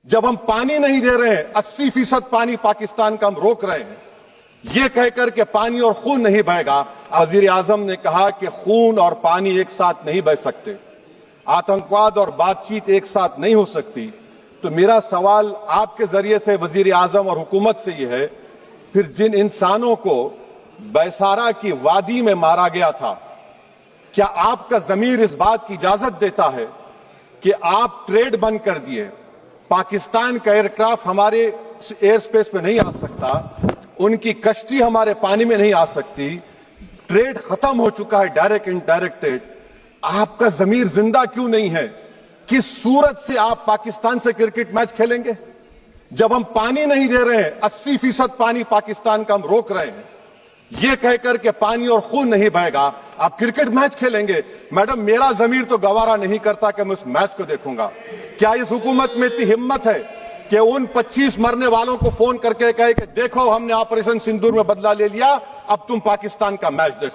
जब हम पानी नहीं दे रहे हैं, 80% पानी पाकिस्तान का हम रोक रहे हैं, ये कहकर के पानी और खून नहीं बहेगा। वजीर आजम ने कहा कि खून और पानी एक साथ नहीं बह सकते, आतंकवाद और बातचीत एक साथ नहीं हो सकती। तो मेरा सवाल आपके जरिए से वजीर आजम और हुकूमत से यह है, फिर जिन इंसानों को बैसारा की वादी में मारा गया था, क्या आपका जमीर इस बात की इजाजत देता है कि आप ट्रेड बंद कर दिए, पाकिस्तान का एयरक्राफ्ट हमारे एयर स्पेस में नहीं आ सकता, उनकी कश्ती हमारे पानी में नहीं आ सकती, ट्रेड खत्म हो चुका है डायरेक्ट इनडायरेक्टेड, आपका जमीर जिंदा क्यों नहीं है? किस सूरत से आप पाकिस्तान से क्रिकेट मैच खेलेंगे? जब हम पानी नहीं दे रहे हैं, 80% पानी पाकिस्तान का हम रोक रहे हैं, ये कहकर के पानी और खून नहीं बहेगा, आप क्रिकेट मैच खेलेंगे? मैडम, मेरा जमीर तो गवारा नहीं करता कि मैं उस मैच को देखूंगा। क्या इस हुकूमत में इतनी हिम्मत है कि उन 25 मरने वालों को फोन करके कहे कि देखो हमने ऑपरेशन सिंदूर में बदला ले लिया, अब तुम पाकिस्तान का मैच देखो?